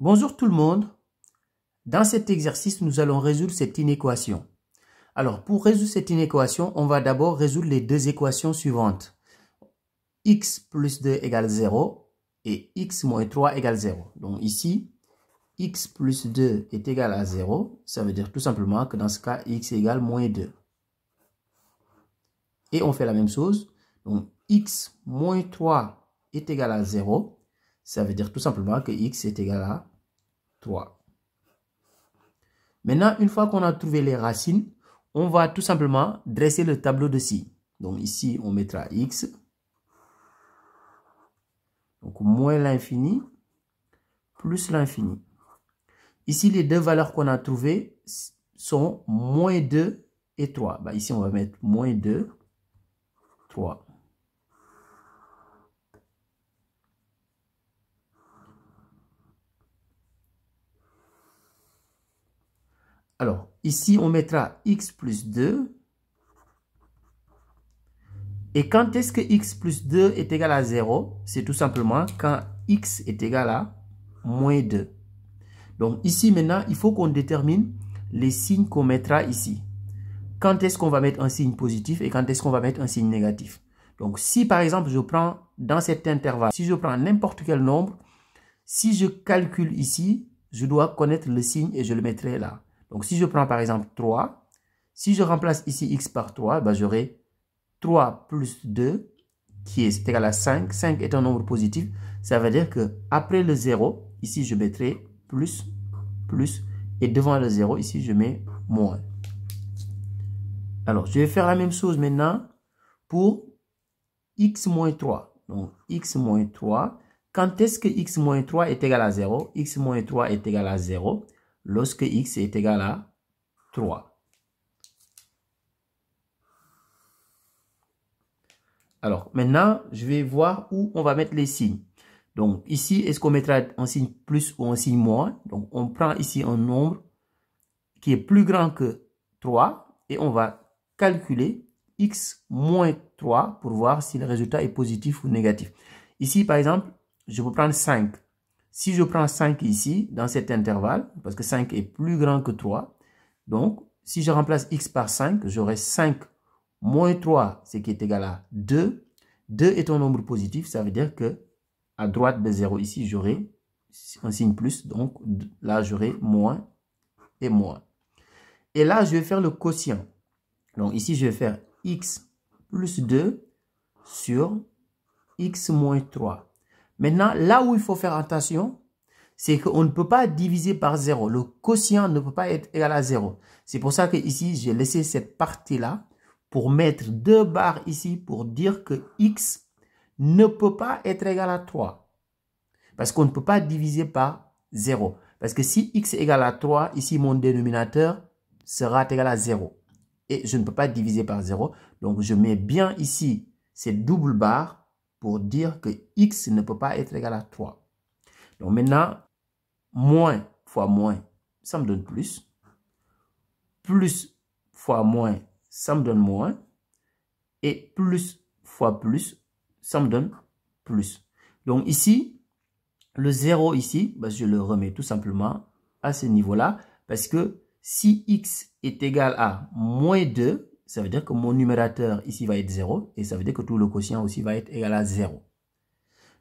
Bonjour tout le monde. Dans cet exercice, nous allons résoudre cette inéquation. Alors, pour résoudre cette inéquation, on va d'abord résoudre les deux équations suivantes. X plus 2 égale 0 et x moins 3 égale 0. Donc ici, x plus 2 est égal à 0. Ça veut dire tout simplement que dans ce cas, x égale moins 2. Et on fait la même chose. Donc x moins 3 est égal à 0. Ça veut dire tout simplement que x est égal à 3. Maintenant, une fois qu'on a trouvé les racines, on va tout simplement dresser le tableau de signes. Donc ici, on mettra x. Donc moins l'infini plus l'infini. Ici, les deux valeurs qu'on a trouvées sont moins 2 et 3. Bah, ici, on va mettre moins 2, 3. Alors, ici, on mettra x plus 2. Et quand est-ce que x plus 2 est égal à 0? C'est tout simplement quand x est égal à moins 2. Donc ici, maintenant, il faut qu'on détermine les signes qu'on mettra ici. Quand est-ce qu'on va mettre un signe positif et quand est-ce qu'on va mettre un signe négatif? Donc si, par exemple, je prends dans cet intervalle, si je prends n'importe quel nombre, si je calcule ici, je dois connaître le signe et je le mettrai là. Donc si je prends par exemple 3, si je remplace ici x par 3, ben, j'aurai 3 plus 2 qui est égal à 5. 5 est un nombre positif. Ça veut dire que après le 0, ici je mettrai plus, et devant le 0, ici je mets moins. Alors, je vais faire la même chose maintenant pour x moins 3. Donc, x moins 3. Quand est-ce que x moins 3 est égal à 0? X moins 3 est égal à 0 lorsque x est égal à 3. Alors, maintenant, je vais voir où on va mettre les signes. Donc, ici, est-ce qu'on mettra un signe plus ou un signe moins? Donc, on prend ici un nombre qui est plus grand que 3 et on va calculer x moins 3 pour voir si le résultat est positif ou négatif. Ici, par exemple, je peux prendre 5. Si je prends 5 ici, dans cet intervalle, parce que 5 est plus grand que 3, donc, si je remplace x par 5, j'aurai 5 moins 3, ce qui est égal à 2. 2 est un nombre positif, ça veut dire que à droite de 0, ici, j'aurai un signe plus, donc là, j'aurai moins et moins. Et là, je vais faire le quotient. Donc ici, je vais faire x plus 2 sur x moins 3. Maintenant, là où il faut faire attention, c'est qu'on ne peut pas diviser par 0. Le quotient ne peut pas être égal à 0. C'est pour ça que ici, j'ai laissé cette partie-là pour mettre deux barres ici pour dire que x ne peut pas être égal à 3. Parce qu'on ne peut pas diviser par 0. Parce que si x est égal à 3, ici, mon dénominateur sera égal à 0. Et je ne peux pas diviser par 0. Donc, je mets bien ici cette double barre pour dire que x ne peut pas être égal à 3. Donc, maintenant, moins fois moins, ça me donne plus. Plus fois moins, ça me donne moins. Et plus fois plus, ça me donne plus. Donc, ici, le 0 ici, ben, je le remets tout simplement à ce niveau-là. Parce que si x est égal à moins 2, ça veut dire que mon numérateur ici va être 0. Et ça veut dire que tout le quotient aussi va être égal à 0.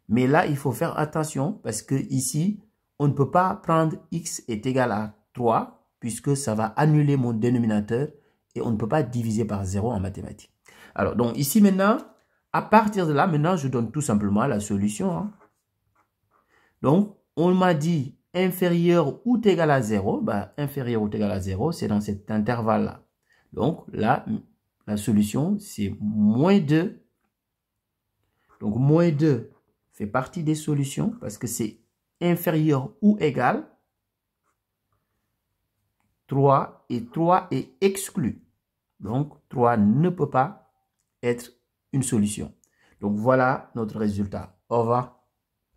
Mais là, il faut faire attention parce que ici, on ne peut pas prendre x est égal à 3 puisque ça va annuler mon dénominateur et on ne peut pas diviser par 0 en mathématiques. Alors, donc ici maintenant, à partir de là, maintenant, je donne tout simplement la solution. Hein. Donc, on m'a dit inférieur ou égal à 0, bah, inférieur ou égal à 0, c'est dans cet intervalle-là. Donc là, la solution, c'est moins 2. Donc, moins 2 fait partie des solutions parce que c'est inférieur ou égal 3 et 3 est exclu. Donc, 3 ne peut pas être une solution. Donc, voilà notre résultat. Au revoir.